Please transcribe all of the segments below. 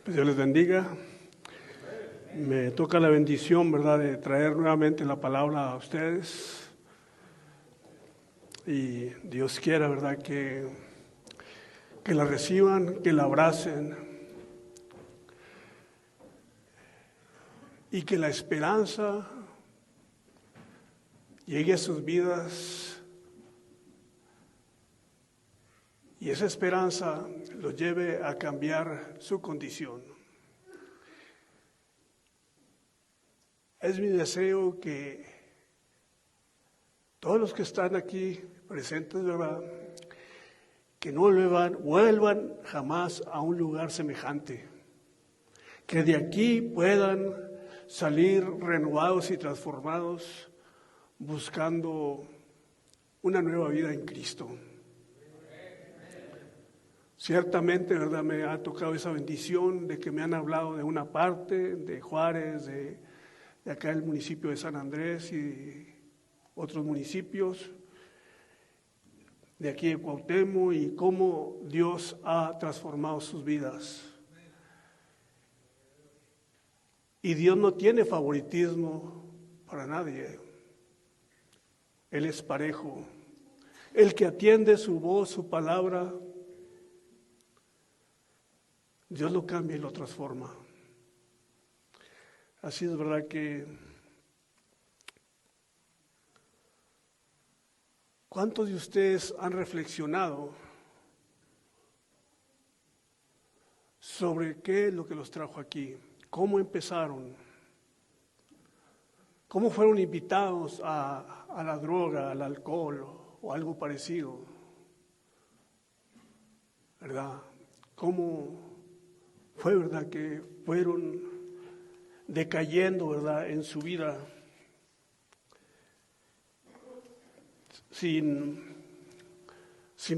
Dios les bendiga. Me toca la bendición, ¿verdad?, de traer nuevamente la palabra a ustedes. Y Dios quiera, ¿verdad?, que la reciban, que la abracen. Y que la esperanza llegue a sus vidas. Y esa esperanza los lleve a cambiar su condición. Es mi deseo que todos los que están aquí presentes, ¿verdad?, que no vuelvan jamás a un lugar semejante. Que de aquí puedan salir renovados y transformados buscando una nueva vida en Cristo. Ciertamente, ¿verdad?, me ha tocado esa bendición de que me han hablado de una parte, de Juárez, de acá el municipio de San Andrés y otros municipios, de aquí de Cuauhtémoc, y cómo Dios ha transformado sus vidas. Y Dios no tiene favoritismo para nadie. Él es parejo. El que atiende su voz, su palabra, Dios lo cambia y lo transforma. Así es verdad que ¿cuántos de ustedes han reflexionado sobre qué es lo que los trajo aquí? ¿Cómo empezaron? ¿Cómo fueron invitados a la droga, al alcohol o algo parecido? ¿Verdad? ¿Cómo fue, verdad, que fueron decayendo, verdad, en su vida sin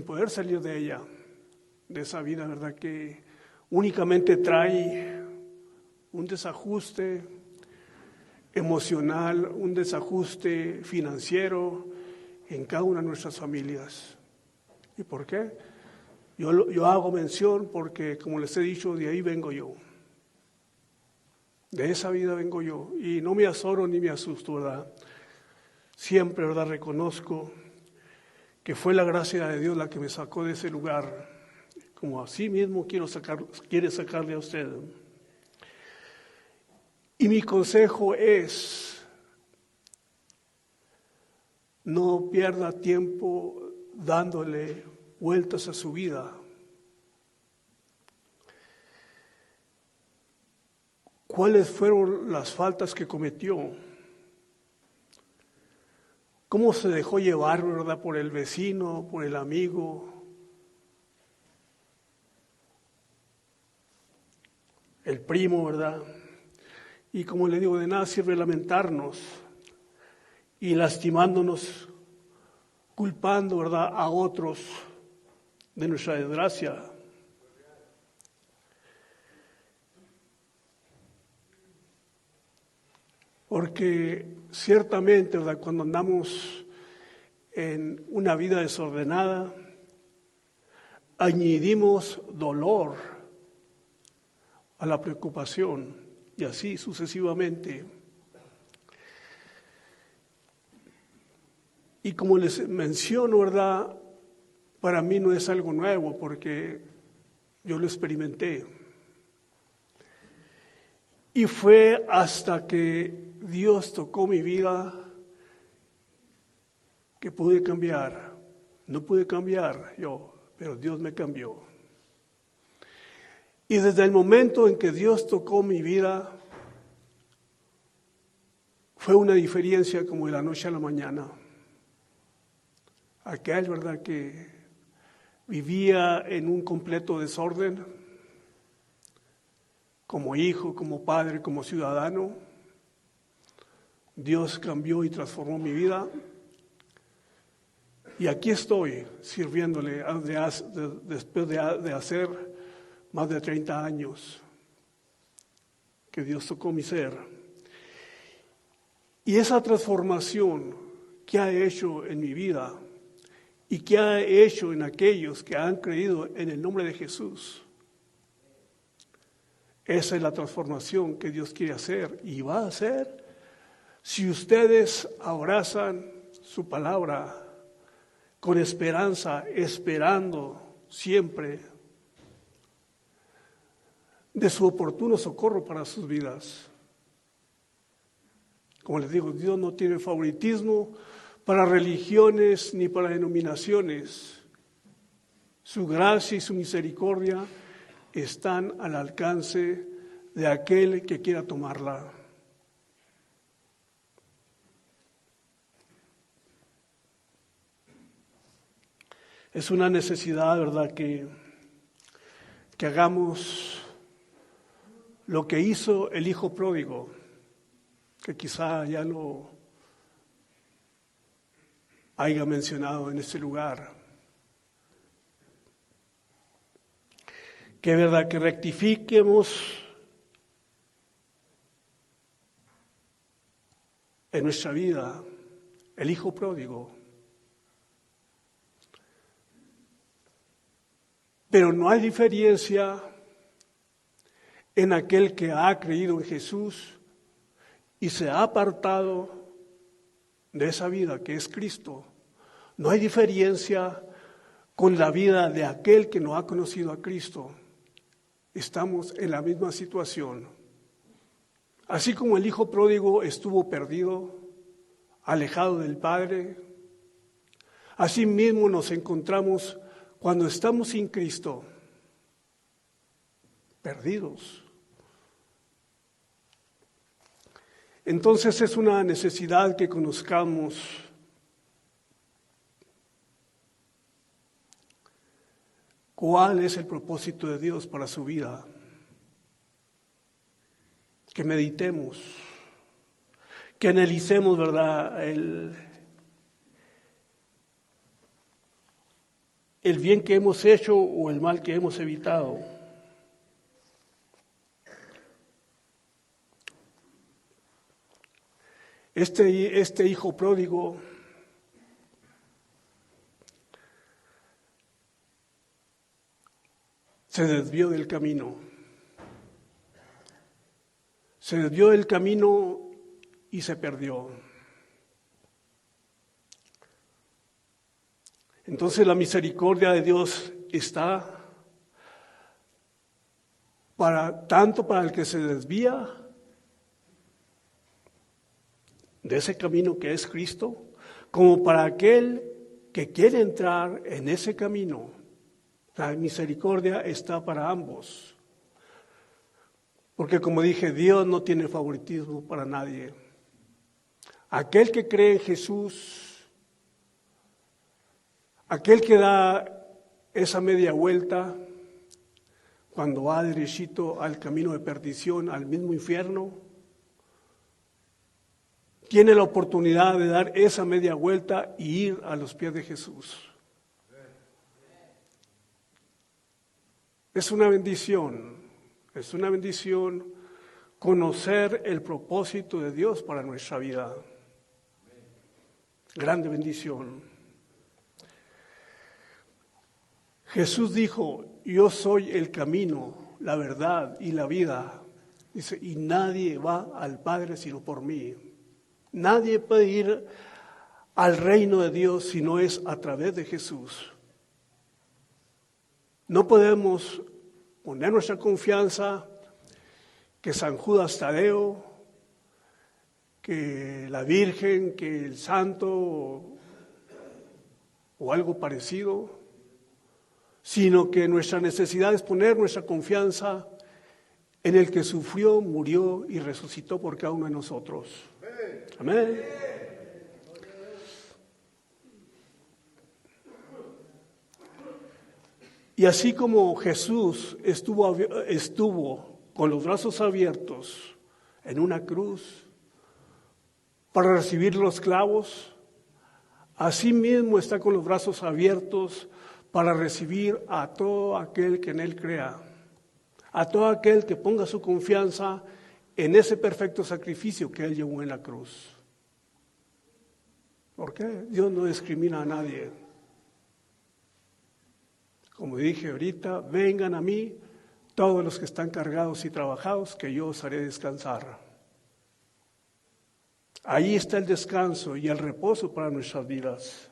poder salir de ella, de esa vida, verdad, que únicamente trae un desajuste emocional, un desajuste financiero en cada una de nuestras familias? ¿Y por qué? Yo hago mención porque, como les he dicho, de ahí vengo yo. De esa vida vengo yo, y no me azoro ni me asusto, ¿verdad? Siempre, ¿verdad?, reconozco que fue la gracia de Dios la que me sacó de ese lugar, como así mismo quiere sacarle a usted. Y mi consejo es: no pierda tiempo dándole vueltas a su vida. ¿Cuáles fueron las faltas que cometió? ¿Cómo se dejó llevar, verdad, por el vecino, por el amigo, el primo, verdad? Y como le digo, de nada sirve lamentarnos y lastimándonos, culpando, verdad, a otros de nuestra desgracia. Porque ciertamente, ¿verdad?, cuando andamos en una vida desordenada, añadimos dolor a la preocupación y así sucesivamente. Y como les menciono, ¿verdad?, para mí no es algo nuevo porque yo lo experimenté. Y fue hasta que Dios tocó mi vida que pude cambiar. No pude cambiar yo, pero Dios me cambió. Y desde el momento en que Dios tocó mi vida, fue una diferencia como de la noche a la mañana. Aquel, ¿verdad?, que vivía en un completo desorden, como hijo, como padre, como ciudadano, Dios cambió y transformó mi vida. Y aquí estoy sirviéndole después de hacer más de 30 años que Dios tocó mi ser. Y esa transformación que ha hecho en mi vida y que ha hecho en aquellos que han creído en el nombre de Jesús Esa es la transformación que Dios quiere hacer y va a hacer si ustedes abrazan su palabra con esperanza, esperando siempre de su oportuno socorro para sus vidas. Como les digo, Dios no tiene favoritismo para religiones ni para denominaciones. Su gracia y su misericordia están al alcance de aquel que quiera tomarla. Es una necesidad, ¿verdad?, que hagamos lo que hizo el hijo pródigo, que quizá ya lo haya mencionado en este lugar. Que es verdad que rectifiquemos en nuestra vida el hijo pródigo. Pero no hay diferencia en aquel que ha creído en Jesús y se ha apartado de esa vida que es Cristo. No hay diferencia con la vida de aquel que no ha conocido a Cristo. Estamos en la misma situación. Así como el hijo pródigo estuvo perdido, alejado del Padre, así mismo nos encontramos cuando estamos sin Cristo, perdidos. Entonces es una necesidad que conozcamos cuál es el propósito de Dios para su vida. Que meditemos, que analicemos, ¿verdad?, el bien que hemos hecho o el mal que hemos evitado. Este hijo pródigo se desvió del camino. Se desvió del camino y se perdió. Entonces la misericordia de Dios está tanto para el que se desvía de ese camino que es Cristo, como para aquel que quiere entrar en ese camino. La misericordia está para ambos. Porque como dije, Dios no tiene favoritismo para nadie. Aquel que cree en Jesús, aquel que da esa media vuelta cuando va derechito al camino de perdición, al mismo infierno, tiene la oportunidad de dar esa media vuelta y ir a los pies de Jesús. Es una bendición conocer el propósito de Dios para nuestra vida. Grande bendición. Jesús dijo, yo soy el camino, la verdad y la vida. Dice, y nadie va al Padre sino por mí. Nadie puede ir al reino de Dios si no es a través de Jesús. No podemos poner nuestra confianza que San Judas Tadeo, que la Virgen, que el Santo o algo parecido, sino que nuestra necesidad es poner nuestra confianza en el que sufrió, murió y resucitó por cada uno de nosotros. Amén. Y así como Jesús estuvo con los brazos abiertos en una cruz para recibir los clavos, así mismo está con los brazos abiertos para recibir a todo aquel que en Él crea, a todo aquel que ponga su confianza en ese perfecto sacrificio que Él llevó en la cruz. ¿Por qué? Dios no discrimina a nadie. Como dije ahorita, vengan a mí todos los que están cargados y trabajados, que yo os haré descansar. Ahí está el descanso y el reposo para nuestras vidas.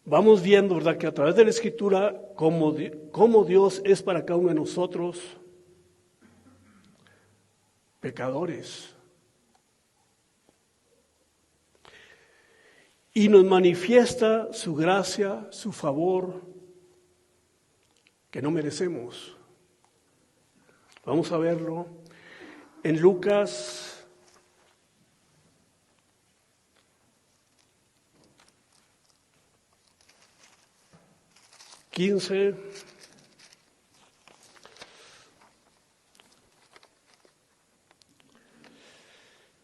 Vamos viendo, ¿verdad?, que a través de la Escritura, cómo Dios es para cada uno de nosotros pecadores. Y nos manifiesta su gracia, su favor, que no merecemos. Vamos a verlo en Lucas 15.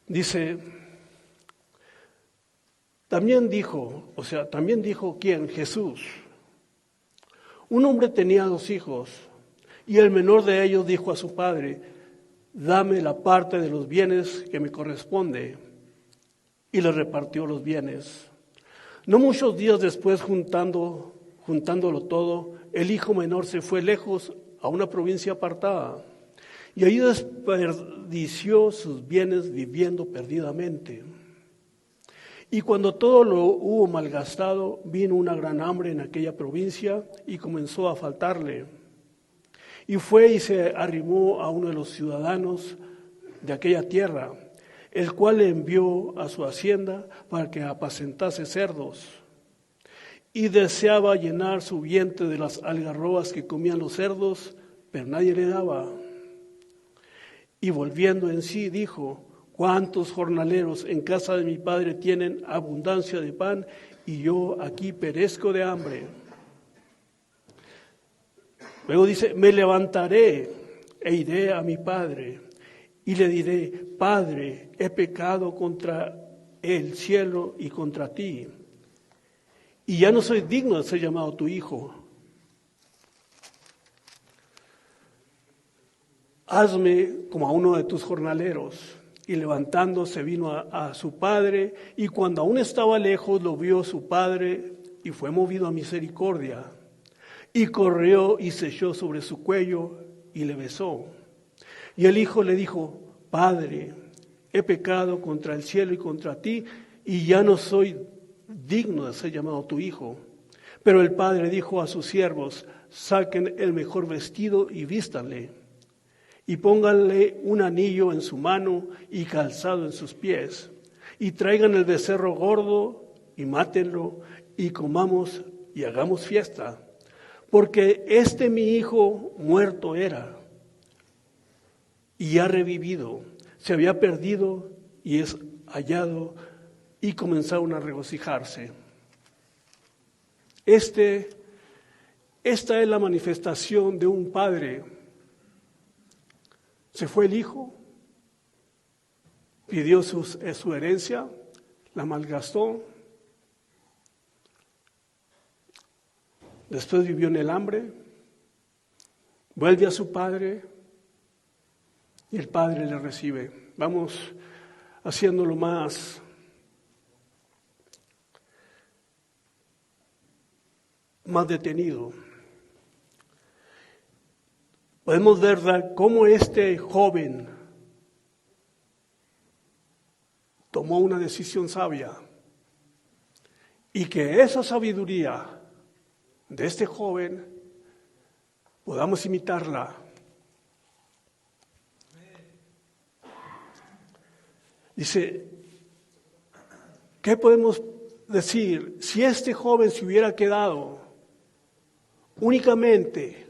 Dice, también dijo ¿quién? Jesús. Un hombre tenía 2 hijos, y el menor de ellos dijo a su padre, dame la parte de los bienes que me corresponde, y le repartió los bienes. No muchos días después, juntándolo todo, el hijo menor se fue lejos a una provincia apartada, y allí desperdició sus bienes viviendo perdidamente. Y cuando todo lo hubo malgastado, vino una gran hambre en aquella provincia y comenzó a faltarle. Y fue y se arrimó a uno de los ciudadanos de aquella tierra, el cual le envió a su hacienda para que apacentase cerdos. Y deseaba llenar su vientre de las algarrobas que comían los cerdos, pero nadie le daba. Y volviendo en sí dijo, ¿cuántos jornaleros en casa de mi padre tienen abundancia de pan y yo aquí perezco de hambre? Luego dice, me levantaré e iré a mi padre y le diré, Padre, he pecado contra el cielo y contra ti, y ya no soy digno de ser llamado tu hijo. Hazme como a uno de tus jornaleros. Y levantándose vino a su padre, y cuando aún estaba lejos lo vio su padre, y fue movido a misericordia. Y corrió y se echó sobre su cuello, y le besó. Y el hijo le dijo, Padre, he pecado contra el cielo y contra ti, y ya no soy digno de ser llamado tu hijo. Pero el padre dijo a sus siervos, saquen el mejor vestido y vístanle. Y pónganle un anillo en su mano y calzado en sus pies. Y traigan el becerro gordo y mátenlo y comamos y hagamos fiesta. Porque mi hijo muerto era y ha revivido. Se había perdido y es hallado, y comenzaron a regocijarse. Esta es la manifestación de un padre. Se fue el hijo, pidió su herencia, la malgastó, después vivió en el hambre, vuelve a su padre y el padre le recibe. Vamos haciéndolo más detenido. Podemos ver cómo este joven tomó una decisión sabia y que esa sabiduría de este joven podamos imitarla. Dice, ¿qué podemos decir? Si este joven se hubiera quedado únicamente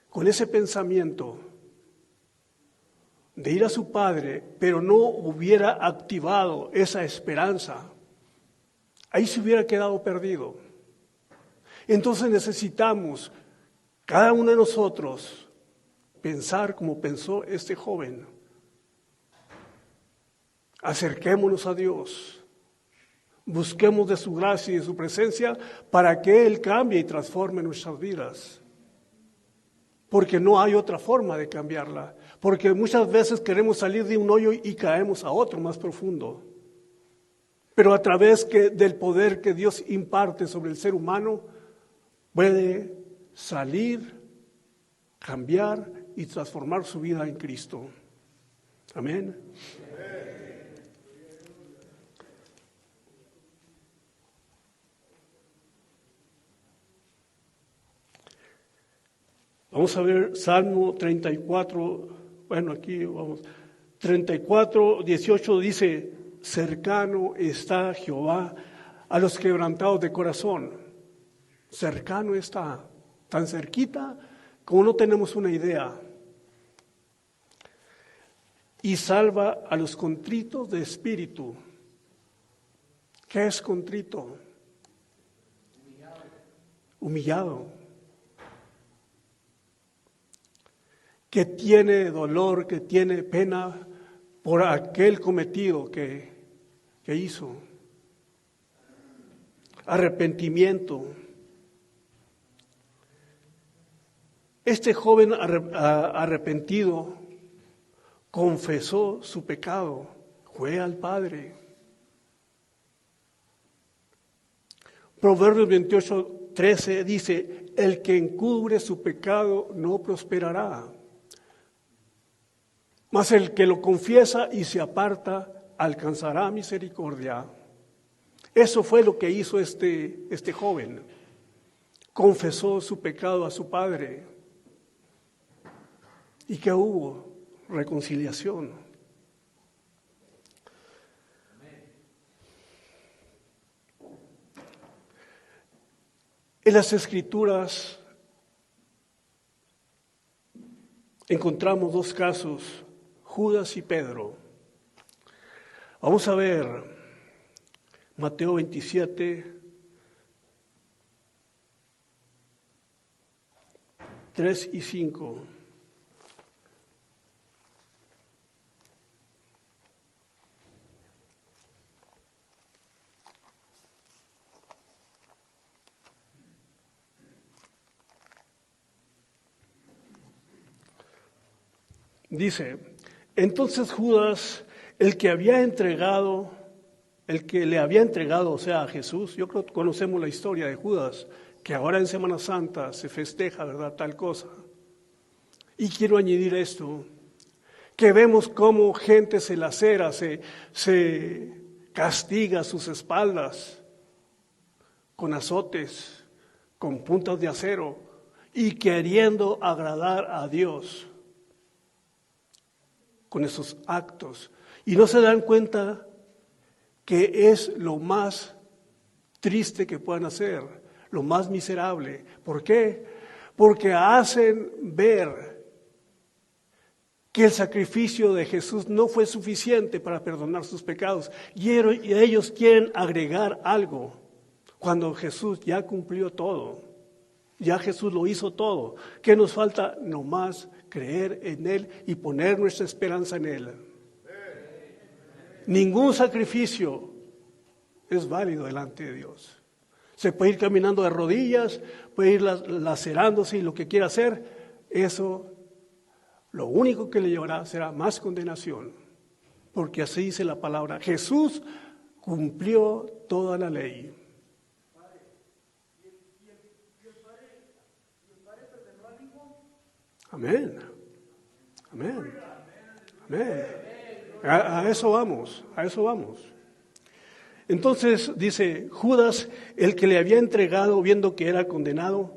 con ese pensamiento de ir a su padre, pero no hubiera activado esa esperanza, ahí se hubiera quedado perdido. Entonces necesitamos, cada uno de nosotros, pensar como pensó este joven. Acerquémonos a Dios, busquemos de su gracia y de su presencia para que Él cambie y transforme nuestras vidas. Porque no hay otra forma de cambiarla. Porque muchas veces queremos salir de un hoyo y caemos a otro más profundo. pero a través del poder que Dios imparte sobre el ser humano, puede salir, cambiar y transformar su vida en Cristo. Amén. Vamos a ver Salmo 34, bueno, aquí vamos. 34, 18 dice: cercano está Jehová a los quebrantados de corazón. Cercano está, tan cerquita como no tenemos una idea. Y salva a los contritos de espíritu. ¿Qué es contrito? Humillado. Que tiene dolor, que tiene pena por aquel cometido que hizo. Arrepentimiento. Este joven arrepentido confesó su pecado, fue al Padre. Proverbios 28:13 dice: el que encubre su pecado no prosperará, mas el que lo confiesa y se aparta alcanzará misericordia. Eso fue lo que hizo este joven. Confesó su pecado a su padre. ¿Y qué hubo? Reconciliación. En las Escrituras encontramos dos casos: Judas y Pedro. Vamos a ver Mateo 27, 3 y 5. Dice: entonces Judas, el que le había entregado, o sea, a Jesús. Yo creo que conocemos la historia de Judas, que ahora en Semana Santa se festeja, ¿verdad?, tal cosa. Y quiero añadir esto, que vemos cómo gente se lacera, se castiga sus espaldas con azotes, con puntas de acero, y queriendo agradar a Dios con esos actos, y no se dan cuenta que es lo más triste que puedan hacer, lo más miserable. ¿Por qué? Porque hacen ver que el sacrificio de Jesús no fue suficiente para perdonar sus pecados, y ellos quieren agregar algo, cuando Jesús ya cumplió todo, ya Jesús lo hizo todo. ¿Qué nos falta? Nomás creer en Él y poner nuestra esperanza en Él. Ningún sacrificio es válido delante de Dios. Se puede ir caminando de rodillas, puede ir lacerándose y lo que quiera hacer. Eso, lo único que le llevará será más condenación. Porque así dice la palabra: Jesús cumplió toda la ley. Amén. Amén. Amén. A eso vamos, a eso vamos. Entonces dice: Judas, el que le había entregado, viendo que era condenado,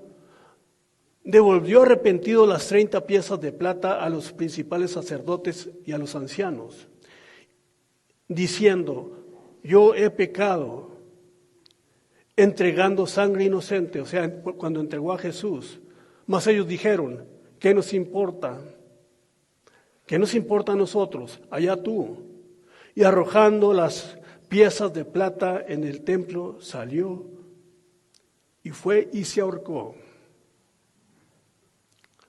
devolvió arrepentido las 30 piezas de plata a los principales sacerdotes y a los ancianos, diciendo: yo he pecado, entregando sangre inocente. O sea, cuando entregó a Jesús. Mas ellos dijeron: ¿qué nos importa? ¿Qué nos importa a nosotros? Allá tú. Y arrojando las piezas de plata en el templo, salió y fue y se ahorcó.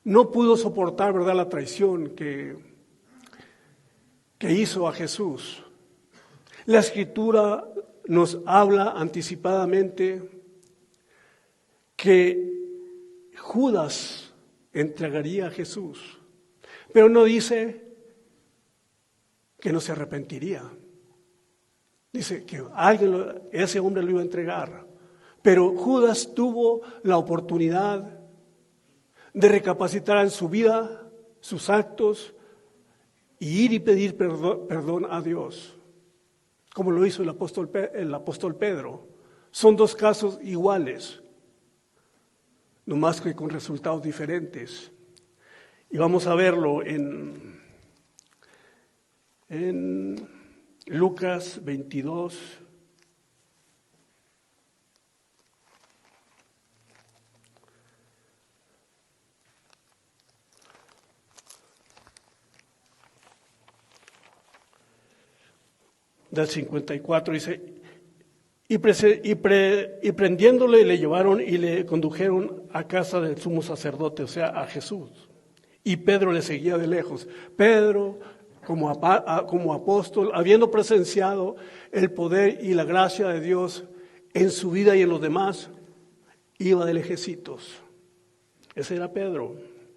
No pudo soportar, ¿verdad?, la traición que hizo a Jesús. La Escritura nos habla anticipadamente que Judas entregaría a Jesús, pero no dice que no se arrepentiría. Dice que ese hombre lo iba a entregar. Pero Judas tuvo la oportunidad de recapacitar en su vida, sus actos, y ir y pedir perdón a Dios, como lo hizo el apóstol Pedro. Son dos casos iguales, no más que con resultados diferentes. Y vamos a verlo en Lucas 22. Del 54 dice, y prendiéndole le llevaron y le condujeron a casa del sumo sacerdote, o sea, a Jesús. Y Pedro le seguía de lejos. Pedro, como apóstol, habiendo presenciado el poder y la gracia de Dios en su vida y en los demás, iba de lejecitos. Ese era Pedro.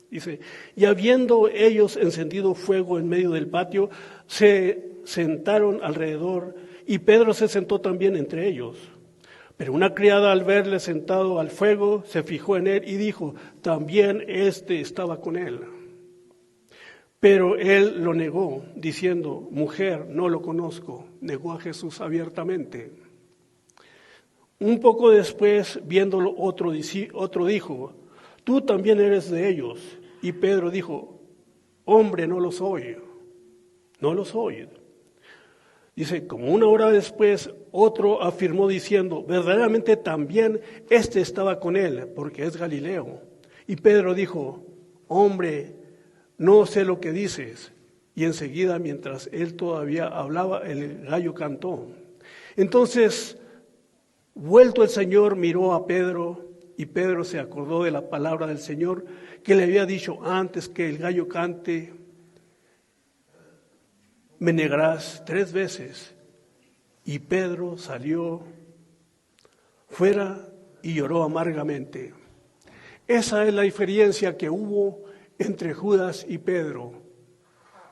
Dice, y habiendo ellos encendido fuego en medio del patio, se sentaron alrededor y Pedro se sentó también entre ellos. Pero una criada al verle sentado al fuego se fijó en él y dijo, también estaba con él. Pero él lo negó, diciendo, mujer, no lo conozco. Negó a Jesús abiertamente. Un poco después, viéndolo otro dijo, tú también eres de ellos. Y Pedro dijo, hombre, no lo soy. No lo soy. Dice, como una hora después, otro afirmó diciendo, verdaderamente también estaba con él, porque es Galileo. Y Pedro dijo, hombre, no sé lo que dices. Y enseguida, mientras él todavía hablaba, el gallo cantó. Entonces, vuelto el Señor, miró a Pedro, y Pedro se acordó de la palabra del Señor, que le había dicho antes que el gallo cante, me negarás 3 veces. Y Pedro salió fuera y lloró amargamente. Esa es la diferencia que hubo entre Judas y Pedro.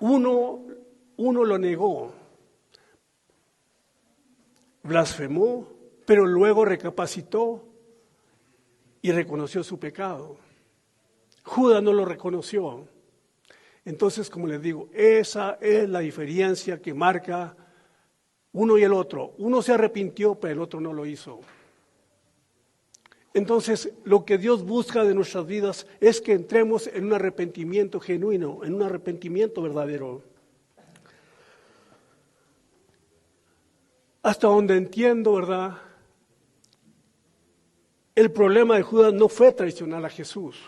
Uno lo negó, blasfemó, pero luego recapacitó y reconoció su pecado. Judas no lo reconoció. Entonces, como les digo, esa es la diferencia que marca uno y el otro. Uno se arrepintió, pero el otro no lo hizo. Entonces, lo que Dios busca de nuestras vidas es que entremos en un arrepentimiento genuino, en un arrepentimiento verdadero. Hasta donde entiendo, ¿verdad? El problema de Judas no fue traicionar a Jesús,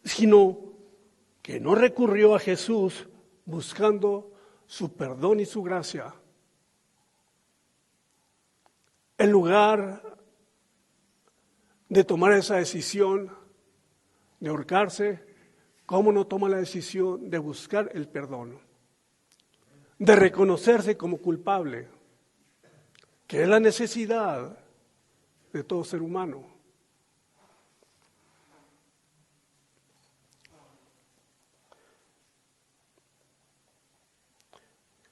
sino que no recurrió a Jesús buscando su perdón y su gracia. En lugar de tomar esa decisión de ahorcarse, ¿cómo no toma la decisión de buscar el perdón? De reconocerse como culpable, que es la necesidad de todo ser humano.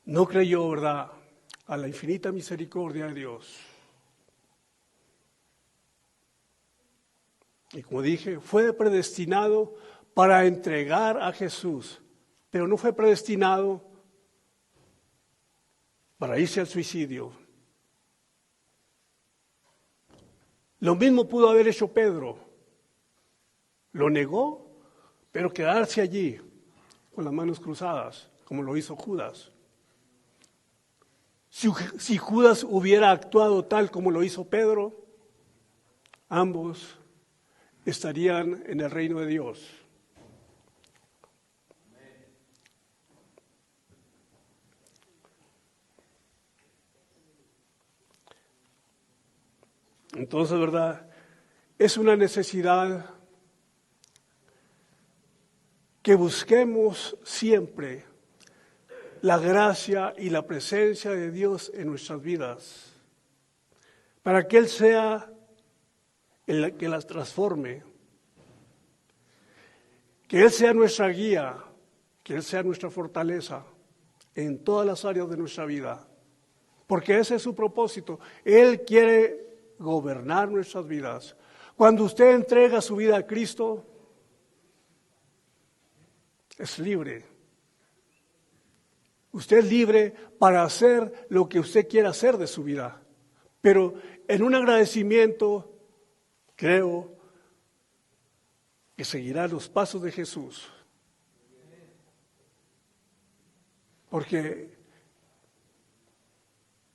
No creyó, ¿verdad?, a la infinita misericordia de Dios. Y como dije, fue predestinado para entregar a Jesús, pero no fue predestinado para irse al suicidio. Lo mismo pudo haber hecho Pedro. Lo negó, pero quedarse allí con las manos cruzadas, como lo hizo Judas. Si Judas hubiera actuado tal como lo hizo Pedro, ambos estarían en el reino de Dios. Entonces, ¿verdad? Es una necesidad que busquemos siempre la gracia y la presencia de Dios en nuestras vidas, para que Él sea el que las transforme, que Él sea nuestra guía, que Él sea nuestra fortaleza en todas las áreas de nuestra vida. porque ese es su propósito. Él quiere gobernar nuestras vidas. Cuando usted entrega su vida a Cristo, es libre. Usted es libre para hacer lo que usted quiera hacer de su vida. Pero en un agradecimiento, creo que seguirá los pasos de Jesús. Porque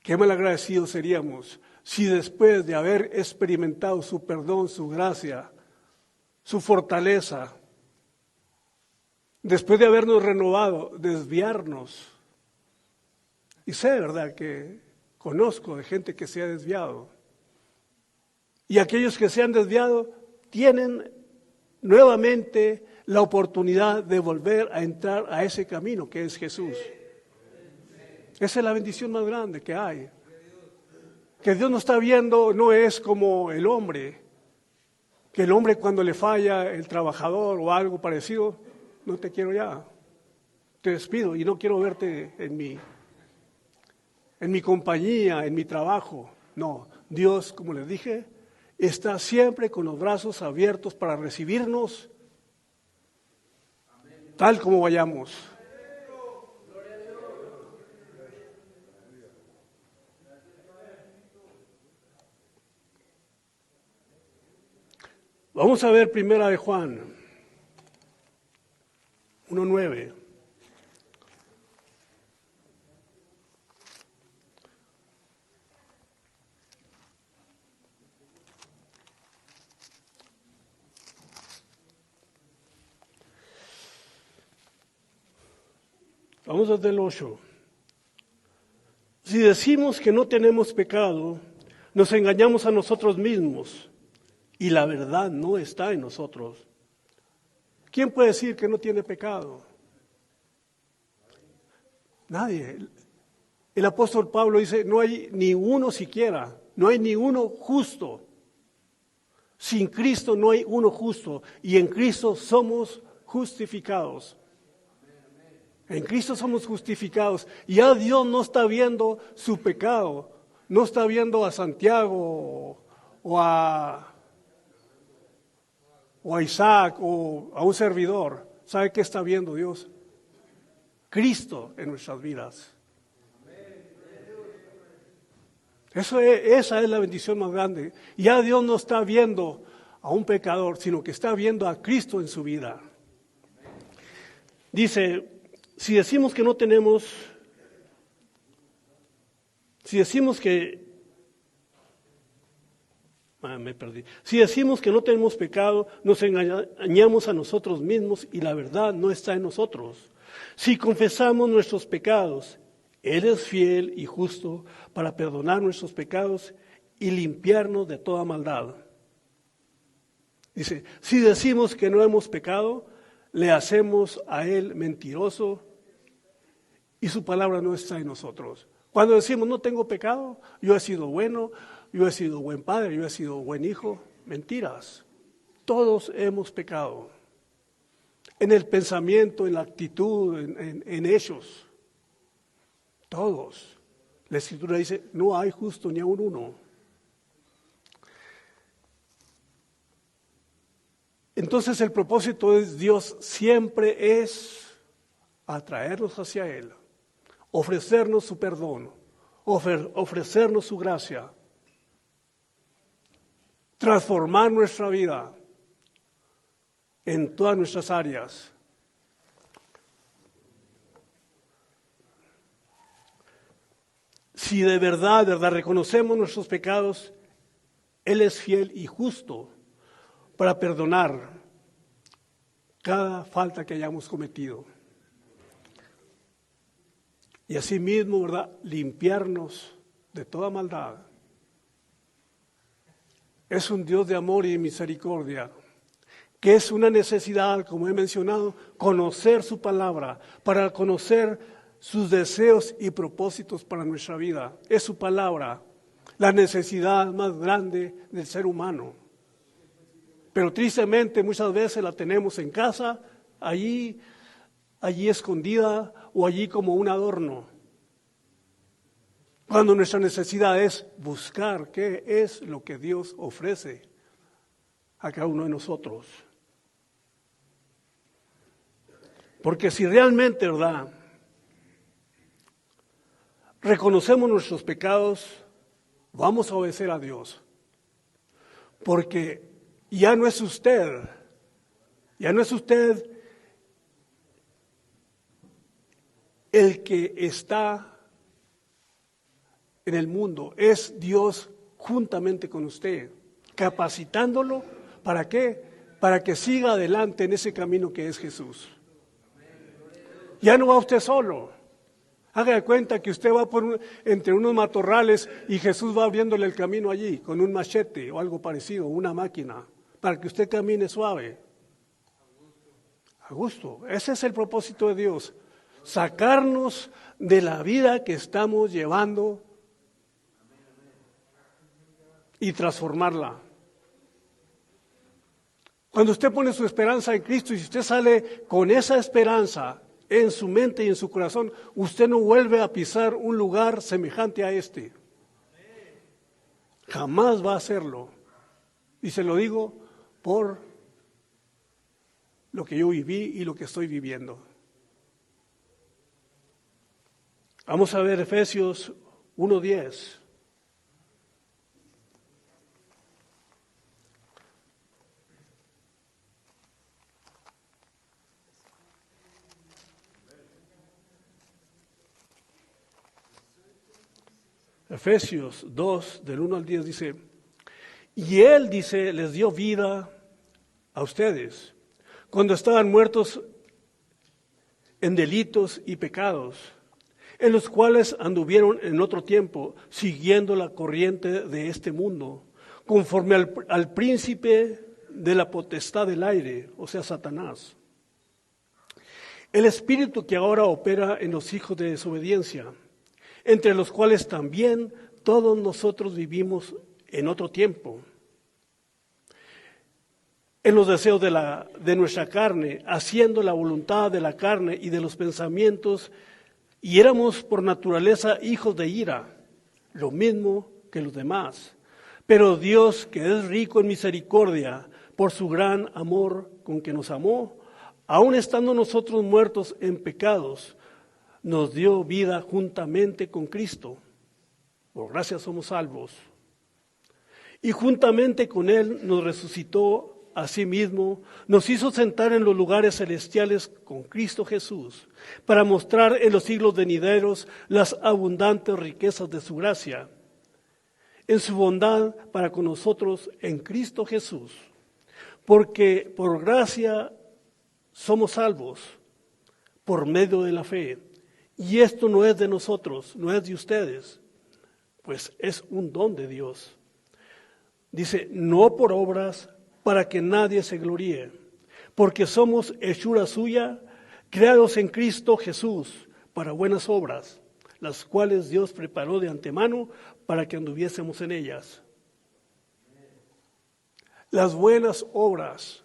qué mal agradecidos seríamos si después de haber experimentado su perdón, su gracia, su fortaleza, después de habernos renovado, desviarnos. Y sé, ¿verdad?, que conozco de gente que se ha desviado. Y aquellos que se han desviado tienen nuevamente la oportunidad de volver a entrar a ese camino que es Jesús. Esa es la bendición más grande que hay. Que Dios nos está viendo, no es como el hombre, que el hombre cuando le falla el trabajador o algo parecido, no te quiero ya, te despido y no quiero verte en mi compañía, en mi trabajo. No, Dios, como les dije, está siempre con los brazos abiertos para recibirnos tal como vayamos. Vamos a ver primera de Juan 1:9. Vamos desde el 8. Si decimos que no tenemos pecado, nos engañamos a nosotros mismos y la verdad no está en nosotros. ¿Quién puede decir que no tiene pecado? Nadie. El apóstol Pablo dice, no hay ni uno siquiera, no hay ni uno justo. Sin Cristo no hay uno justo y en Cristo somos justificados. En Cristo somos justificados. Y ya Dios no está viendo su pecado, no está viendo a Santiago o a Isaac o a un servidor. ¿Sabe qué está viendo Dios? Cristo en nuestras vidas. Esa es la bendición más grande. Ya Dios no está viendo a un pecador, sino que está viendo a Cristo en su vida. Dice, si decimos que no tenemos, si decimos que no tenemos pecado, nos engañamos a nosotros mismos y la verdad no está en nosotros. Si confesamos nuestros pecados, Él es fiel y justo para perdonar nuestros pecados y limpiarnos de toda maldad. Dice, si decimos que no hemos pecado, le hacemos a Él mentiroso y su palabra no está en nosotros. Cuando decimos no tengo pecado, yo he sido bueno, yo he sido buen padre, yo he sido buen hijo, mentiras. Todos hemos pecado. En el pensamiento, en la actitud, en hechos. Todos. La Escritura dice, no hay justo ni aun uno. Entonces el propósito de Dios siempre es atraernos hacia Él, ofrecernos su perdón, ofrecernos su gracia, transformar nuestra vida en todas nuestras áreas. Si de verdad reconocemos nuestros pecados, Él es fiel y justo para perdonar cada falta que hayamos cometido. Y asimismo, limpiarnos de toda maldad. Es un Dios de amor y de misericordia, que es una necesidad, como he mencionado, conocer su palabra, para conocer sus deseos y propósitos para nuestra vida. Es su palabra, la necesidad más grande del ser humano. Pero tristemente muchas veces la tenemos en casa, allí escondida o allí como un adorno. Cuando nuestra necesidad es buscar qué es lo que Dios ofrece a cada uno de nosotros. Porque si realmente, ¿verdad?, reconocemos nuestros pecados, vamos a obedecer a Dios. Porque ya no es usted el que está en el mundo, es Dios juntamente con usted, capacitándolo, ¿para qué? Para que siga adelante en ese camino que es Jesús. Ya no va usted solo. Haga de cuenta que usted va entre unos matorrales y Jesús va abriéndole el camino allí con un machete o algo parecido, una máquina, para que usted camine suave. A gusto. Ese es el propósito de Dios. Sacarnos de la vida que estamos llevando y transformarla. Cuando usted pone su esperanza en Cristo y si usted sale con esa esperanza en su mente y en su corazón, usted no vuelve a pisar un lugar semejante a este. Jamás va a hacerlo. Y se lo digo por lo que yo viví y lo que estoy viviendo. Vamos a ver Efesios 1:10. Efesios 2, del 1 al 10 dice, y Él, dice, les dio vida a ustedes cuando estaban muertos en delitos y pecados, en los cuales anduvieron en otro tiempo, siguiendo la corriente de este mundo, conforme al príncipe de la potestad del aire, o sea, Satanás. El espíritu que ahora opera en los hijos de desobediencia, entre los cuales también todos nosotros vivimos en otro tiempo, en los deseos de nuestra carne, haciendo la voluntad de la carne y de los pensamientos, y éramos por naturaleza hijos de ira, lo mismo que los demás. Pero Dios, que es rico en misericordia, por su gran amor con que nos amó, aun estando nosotros muertos en pecados, nos dio vida juntamente con Cristo. Por gracia somos salvos. Y juntamente con Él nos resucitó a sí mismo, nos hizo sentar en los lugares celestiales con Cristo Jesús, para mostrar en los siglos venideros las abundantes riquezas de su gracia, en su bondad para con nosotros en Cristo Jesús. Porque por gracia somos salvos, por medio de la fe. Y esto no es de nosotros, no es de ustedes, pues es un don de Dios. Dice, no por obras, para que nadie se gloríe, porque somos hechura suya, creados en Cristo Jesús, para buenas obras, las cuales Dios preparó de antemano para que anduviésemos en ellas. Las buenas obras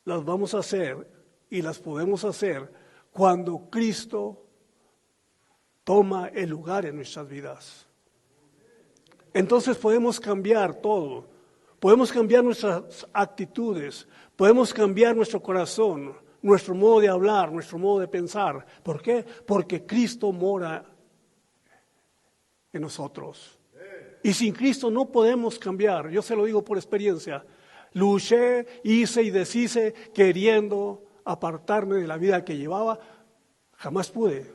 las vamos a hacer y las podemos hacer cuando Cristo toma el lugar en nuestras vidas. Entonces podemos cambiar todo, podemos cambiar nuestras actitudes, podemos cambiar nuestro corazón, nuestro modo de hablar, nuestro modo de pensar. ¿Por qué? Porque Cristo mora en nosotros. Y sin Cristo no podemos cambiar, yo se lo digo por experiencia. Luché, hice y deshice queriendo apartarme de la vida que llevaba, jamás pude.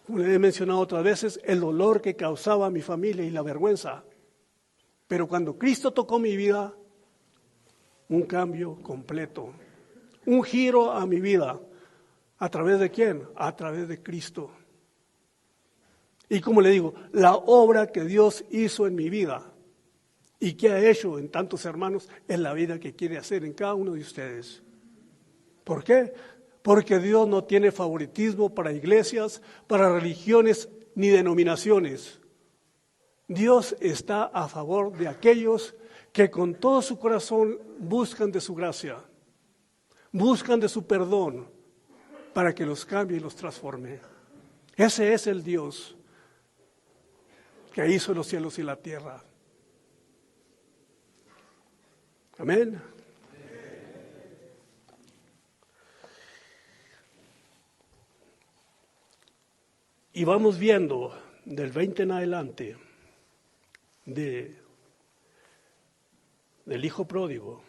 Como le he mencionado otras veces, el dolor que causaba a mi familia y la vergüenza. Pero cuando Cristo tocó mi vida, un cambio completo, un giro a mi vida. ¿A través de quién? A través de Cristo. Y como le digo, la obra que Dios hizo en mi vida y que ha hecho en tantos hermanos es la vida que quiere hacer en cada uno de ustedes. ¿Por qué? Porque Dios no tiene favoritismo para iglesias, para religiones ni denominaciones. Dios está a favor de aquellos que con todo su corazón buscan de su gracia, buscan de su perdón para que los cambie y los transforme. Ese es el Dios que hizo los cielos y la tierra. Amén. Y vamos viendo del 20 en adelante del hijo pródigo.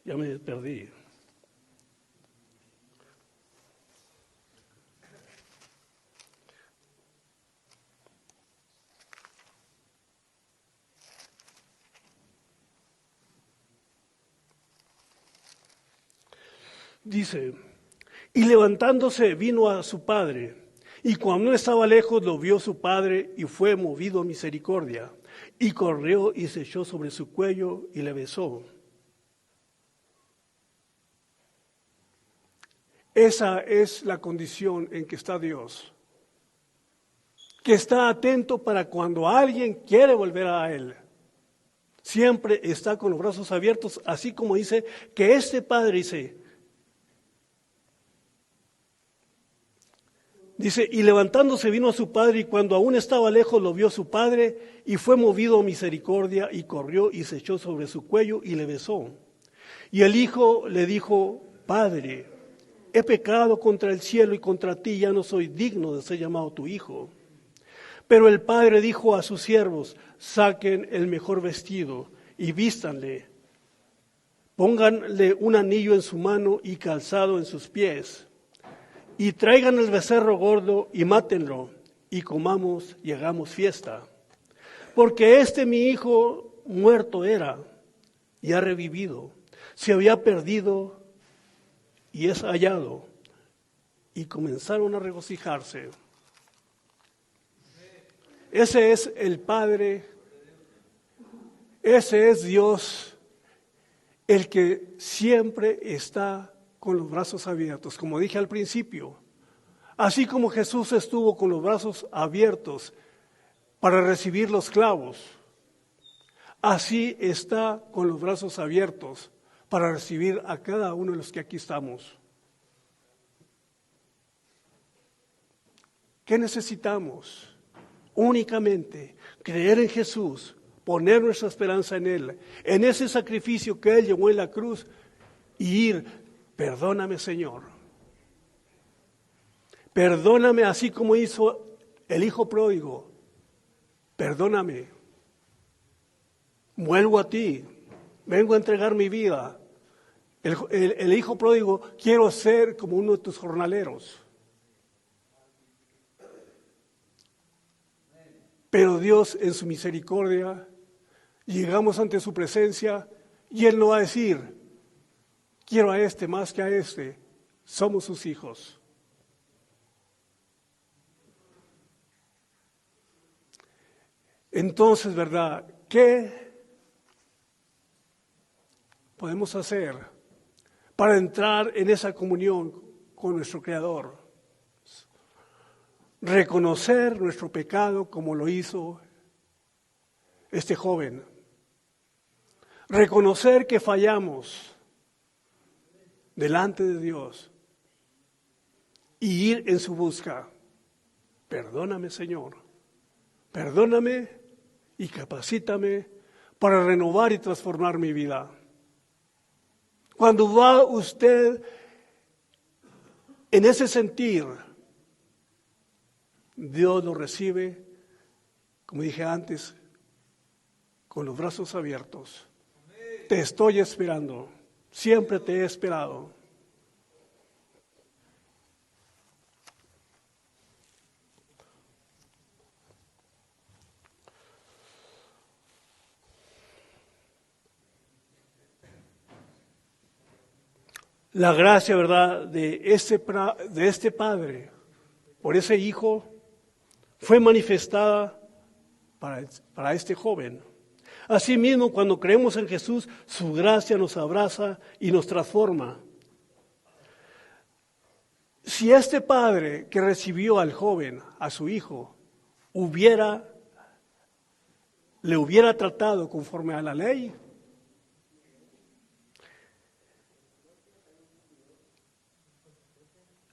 Ya me perdí. Dice, y levantándose vino a su padre, y cuando estaba lejos lo vio su padre y fue movido a misericordia, y corrió y se echó sobre su cuello y le besó. Esa es la condición en que está Dios, que está atento para cuando alguien quiere volver a Él. Siempre está con los brazos abiertos, así como dice que este padre dice, y levantándose vino a su padre, y cuando aún estaba lejos lo vio su padre, y fue movido a misericordia, y corrió y se echó sobre su cuello y le besó. Y el hijo le dijo, Padre, he pecado contra el cielo y contra ti, ya no soy digno de ser llamado tu hijo. Pero el padre dijo a sus siervos, saquen el mejor vestido y vístanle, pónganle un anillo en su mano y calzado en sus pies. Y traigan el becerro gordo y mátenlo, y comamos y hagamos fiesta. Porque mi hijo muerto era, y ha revivido. Se había perdido, y es hallado. Y comenzaron a regocijarse. Ese es el Padre, ese es Dios, el que siempre está con los brazos abiertos, como dije al principio. Así como Jesús estuvo con los brazos abiertos para recibir los clavos, así está con los brazos abiertos para recibir a cada uno de los que aquí estamos. ¿Qué necesitamos? Únicamente creer en Jesús, poner nuestra esperanza en Él, en ese sacrificio que Él llevó en la cruz y ir. Perdóname, Señor. Perdóname así como hizo el hijo pródigo. Perdóname. Vuelvo a ti. Vengo a entregar mi vida. El hijo pródigo, quiero ser como uno de tus jornaleros. Pero Dios en su misericordia, llegamos ante su presencia y Él no va a decir, quiero a este más que a este, somos sus hijos. Entonces, ¿verdad? ¿Qué podemos hacer para entrar en esa comunión con nuestro Creador? Reconocer nuestro pecado como lo hizo este joven. Reconocer que fallamos delante de Dios y ir en su busca. Perdóname, Señor. Perdóname y capacítame para renovar y transformar mi vida. Cuando va usted en ese sentir, Dios lo recibe, como dije antes, con los brazos abiertos. Te estoy esperando, siempre te he esperado. La gracia, ¿verdad?, de este Padre, por ese Hijo, fue manifestada para este joven. Asimismo, cuando creemos en Jesús, su gracia nos abraza y nos transforma. Si este padre que recibió al joven, a su hijo, le hubiera tratado conforme a la ley,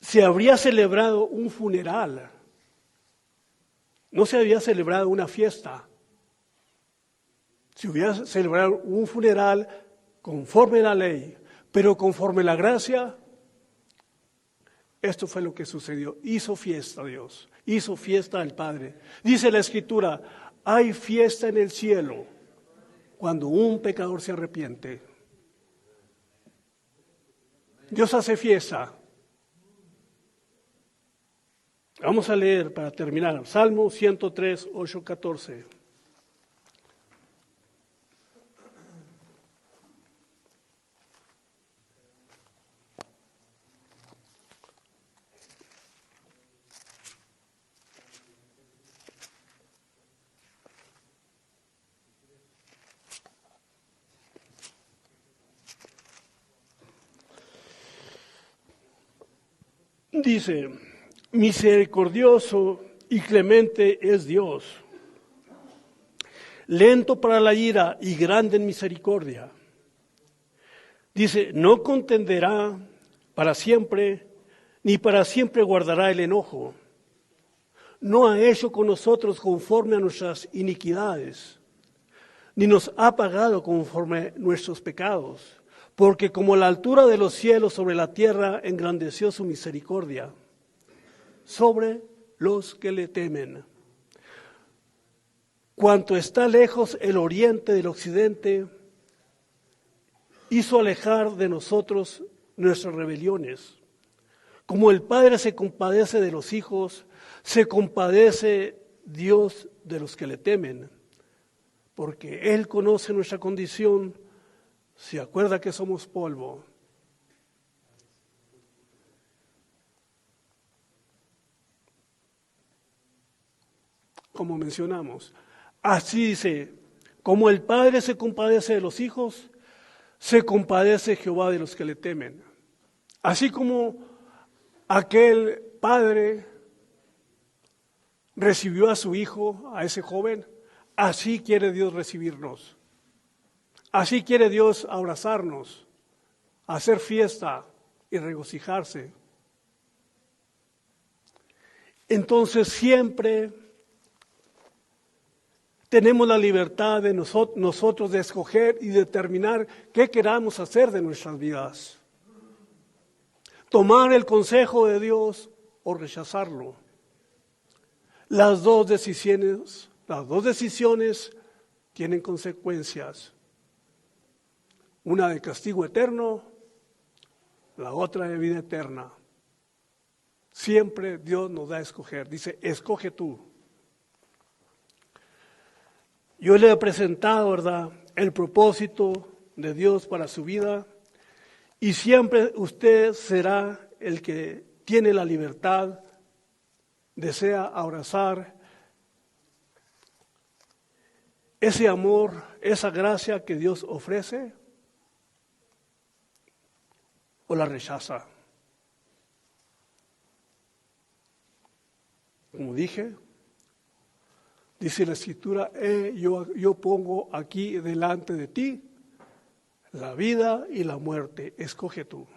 se habría celebrado un funeral No se había celebrado una fiesta. Se hubiera celebrado un funeral conforme a la ley, pero conforme a la gracia, esto fue lo que sucedió. Hizo fiesta Dios, hizo fiesta al Padre. Dice la Escritura, hay fiesta en el cielo cuando un pecador se arrepiente. Dios hace fiesta. Vamos a leer para terminar, Salmo 103, 8, 14. Dice, misericordioso y clemente es Dios, lento para la ira y grande en misericordia. Dice, no contenderá para siempre, ni para siempre guardará el enojo. No ha hecho con nosotros conforme a nuestras iniquidades, ni nos ha pagado conforme a nuestros pecados. Porque como la altura de los cielos sobre la tierra engrandeció su misericordia sobre los que le temen. Cuanto está lejos el oriente del occidente, hizo alejar de nosotros nuestras rebeliones. Como el Padre se compadece de los hijos, se compadece Dios de los que le temen, porque Él conoce nuestra condición. Se acuerda que somos polvo. Como mencionamos, así dice, como el Padre se compadece de los hijos, se compadece Jehová de los que le temen. Así como aquel padre recibió a su hijo, a ese joven, así quiere Dios recibirnos. Así quiere Dios abrazarnos, hacer fiesta y regocijarse. Entonces siempre tenemos la libertad de nosotros de escoger y determinar qué queramos hacer de nuestras vidas. Tomar el consejo de Dios o rechazarlo. Las dos decisiones tienen consecuencias. Una de castigo eterno, la otra de vida eterna. Siempre Dios nos da a escoger. Dice, escoge tú. Yo le he presentado, ¿verdad?, el propósito de Dios para su vida y siempre usted será el que tiene la libertad, desea abrazar ese amor, esa gracia que Dios ofrece, o la rechaza. Como dije, dice la Escritura, yo pongo aquí delante de ti la vida y la muerte, escoge tú.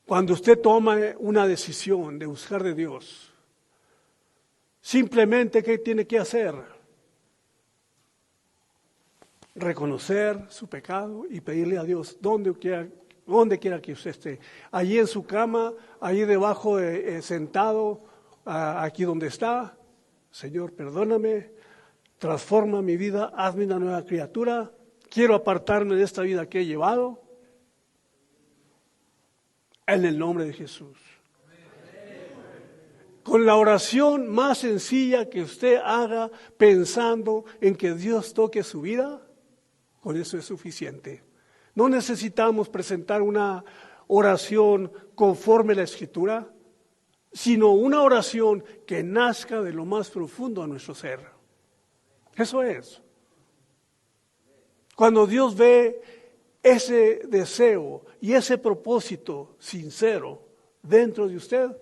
Cuando usted toma una decisión de buscar de Dios, simplemente, ¿qué tiene que hacer? Reconocer su pecado y pedirle a Dios donde quiera que usted esté. Allí en su cama, allí debajo, sentado, aquí donde está. Señor, perdóname, transforma mi vida, hazme una nueva criatura. Quiero apartarme de esta vida que he llevado. En el nombre de Jesús. Con la oración más sencilla que usted haga pensando en que Dios toque su vida, con eso es suficiente. No necesitamos presentar una oración conforme a la Escritura, sino una oración que nazca de lo más profundo de nuestro ser. Eso es. Cuando Dios ve ese deseo y ese propósito sincero dentro de usted,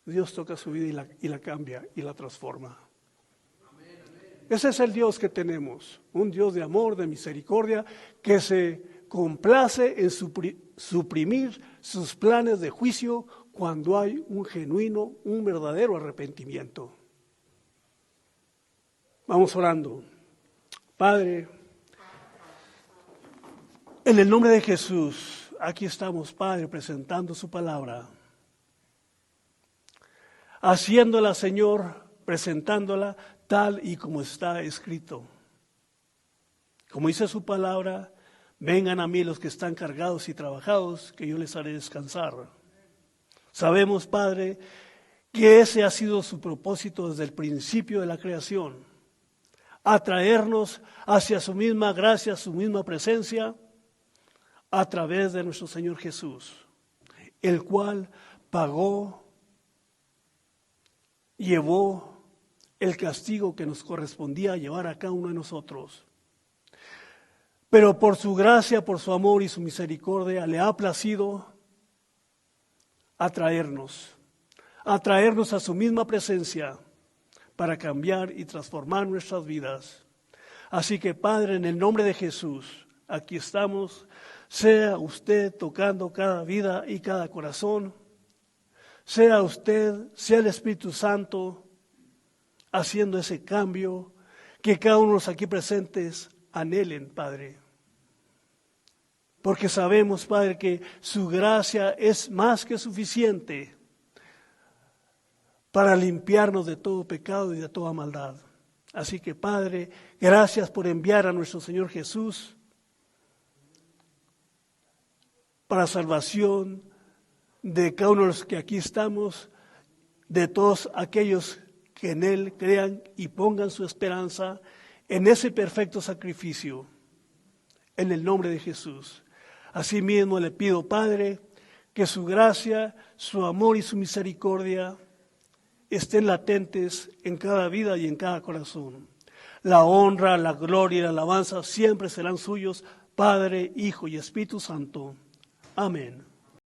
Dios toca su vida y la cambia y la transforma. Ese es el Dios que tenemos, un Dios de amor, de misericordia, que se complace en suprimir sus planes de juicio cuando hay un genuino, un verdadero arrepentimiento. Vamos orando. Padre, en el nombre de Jesús, aquí estamos, Padre, presentando su palabra. Haciéndola, Señor, presentándola tal y como está escrito. Como dice su palabra, vengan a mí los que están cargados y trabajados, que yo les haré descansar. Sabemos, Padre, que ese ha sido su propósito desde el principio de la creación. Atraernos hacia su misma gracia, su misma presencia, a través de nuestro Señor Jesús, el cual pagó, llevó el castigo que nos correspondía llevar a cada uno de nosotros. Pero por su gracia, por su amor y su misericordia, le ha placido atraernos a su misma presencia para cambiar y transformar nuestras vidas. Así que, Padre, en el nombre de Jesús, aquí estamos. Sea usted tocando cada vida y cada corazón. Sea usted, sea el Espíritu Santo, haciendo ese cambio que cada uno de los aquí presentes anhelen, Padre. Porque sabemos, Padre, que su gracia es más que suficiente para limpiarnos de todo pecado y de toda maldad. Así que, Padre, gracias por enviar a nuestro Señor Jesús para salvación de cada uno de los que aquí estamos, de todos aquellos que en Él crean y pongan su esperanza en ese perfecto sacrificio, en el nombre de Jesús. Asimismo le pido, Padre, que su gracia, su amor y su misericordia estén latentes en cada vida y en cada corazón. La honra, la gloria y la alabanza siempre serán suyos, Padre, Hijo y Espíritu Santo. Amén.